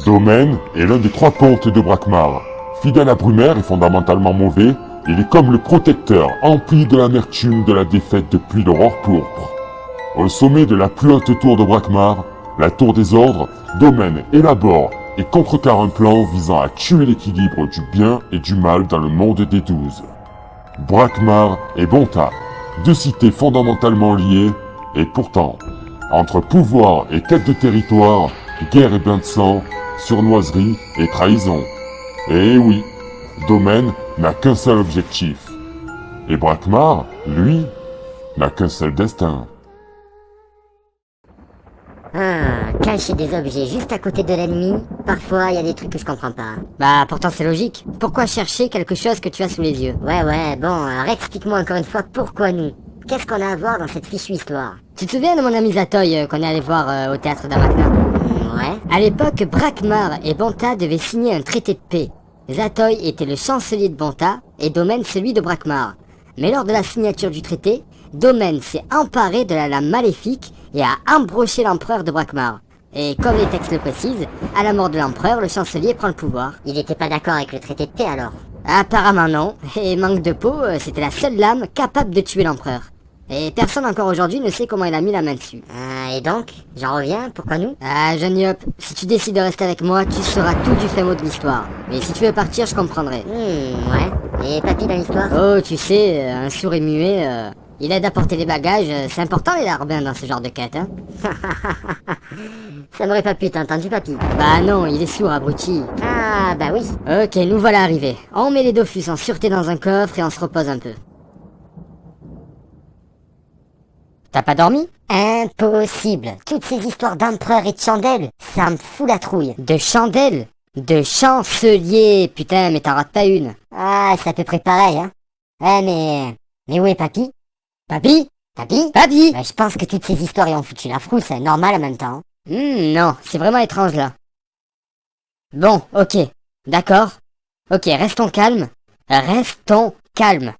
Domaine est l'un des 3 pontes de Brakmar. Fidèle à Brumaire et fondamentalement mauvais, il est comme le protecteur, empli de l'amertume de la défaite depuis l'aurore pourpre. Au sommet de la plus haute tour de Brakmar, la tour des ordres, Domaine élabore et contrecarre un plan visant à tuer l'équilibre du bien et du mal dans le monde des 12. Brakmar et Bonta, 2 cités fondamentalement liées, et pourtant, entre pouvoir et quête de territoire, guerre et bain de sang, surnoiserie et trahison. Et oui, Domaine n'a qu'un seul objectif. Et Brakmar, lui, n'a qu'un seul destin. Cacher des objets juste à côté de l'ennemi, parfois il y a des trucs que je comprends pas. Bah pourtant c'est logique. Pourquoi chercher quelque chose que tu as sous les yeux? Ouais, bon, alors explique-moi encore une fois pourquoi nous. Qu'est-ce qu'on a à voir dans cette fichue histoire? Tu te souviens de mon ami Zatoy qu'on est allé voir au théâtre d'Amakna? Ouais. À l'époque, Brakmar et Bonta devaient signer un traité de paix. Zatoy était le chancelier de Bonta et Domaine celui de Brakmar. Mais lors de la signature du traité, Domaine s'est emparé de la lame maléfique et a embroché l'empereur de Brakmar. Et comme les textes le précisent, à la mort de l'empereur, le chancelier prend le pouvoir. Il n'était pas d'accord avec le traité de paix alors? Apparemment non, et manque de peau, c'était la seule lame capable de tuer l'empereur. Et personne encore aujourd'hui ne sait comment il a mis la main dessus. Et donc, j'en reviens, pourquoi nous? Jeune Yop, si tu décides de rester avec moi, tu sauras tout du fin mot de l'histoire. Mais si tu veux partir, je comprendrai. Ouais. Et papy dans l'histoire? Oh, tu sais, un sourd et muet, il aide à porter les bagages, c'est important les larbins dans ce genre de quête, hein. Ça m'aurait pas pu, t'as entendu papy? Bah non, il est sourd, abruti. Ah, bah oui. Ok, nous voilà arrivés. On met les Dofus en sûreté dans un coffre et on se repose un peu. T'as pas dormi? Impossible. Toutes ces histoires d'empereur et de chandelle, ça me fout la trouille. De chandelle? De chancelier? Putain, mais t'en rates pas une. Ah, c'est à peu près pareil, hein. Mais où est papy? Papy? Papy? Papy? Bah, je pense que toutes ces histoires y ont foutu la frousse, c'est normal en même temps. Non, c'est vraiment étrange là. Bon, ok. D'accord. Ok, restons calmes. Restons calmes.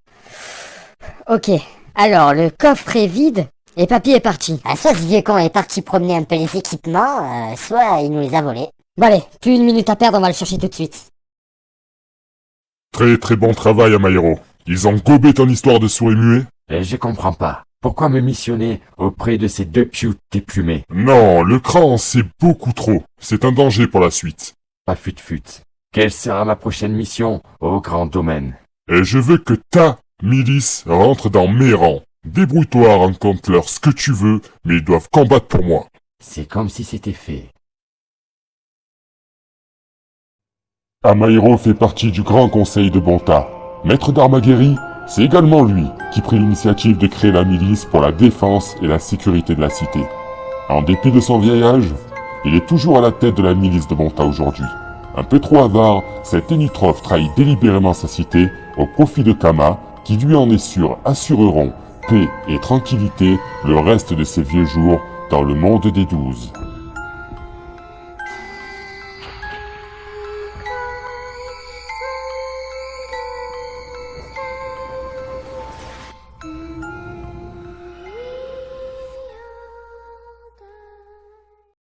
Ok, alors le coffre est vide et papy est parti. Soit ce vieux con est parti promener un peu les équipements, soit il nous les a volés. Bon allez, plus une minute à perdre, on va le chercher tout de suite. Très bon travail, Amairo. Ils ont gobé ton histoire de sourd et muet? Et je comprends pas. Pourquoi me missionner auprès de ces 2 pioutes déplumés? Non, le cran, c'est beaucoup trop. C'est un danger pour la suite. Pas fut. Quelle sera ma prochaine mission au grand domaine? Et je veux que ta milice rentre dans mes rangs. Débrouille-toi, rencontre-leur ce que tu veux, mais ils doivent combattre pour moi. C'est comme si c'était fait. Amairo fait partie du grand conseil de Bonta. Maître d'Armaguerri, c'est également lui qui prit l'initiative de créer la milice pour la défense et la sécurité de la cité. En dépit de son vieil âge, il est toujours à la tête de la milice de Bonta aujourd'hui. Un peu trop avare, cet Énitrophe trahit délibérément sa cité au profit de Kama, qui lui en est sûr assureront paix et tranquillité le reste de ses vieux jours dans le monde des 12.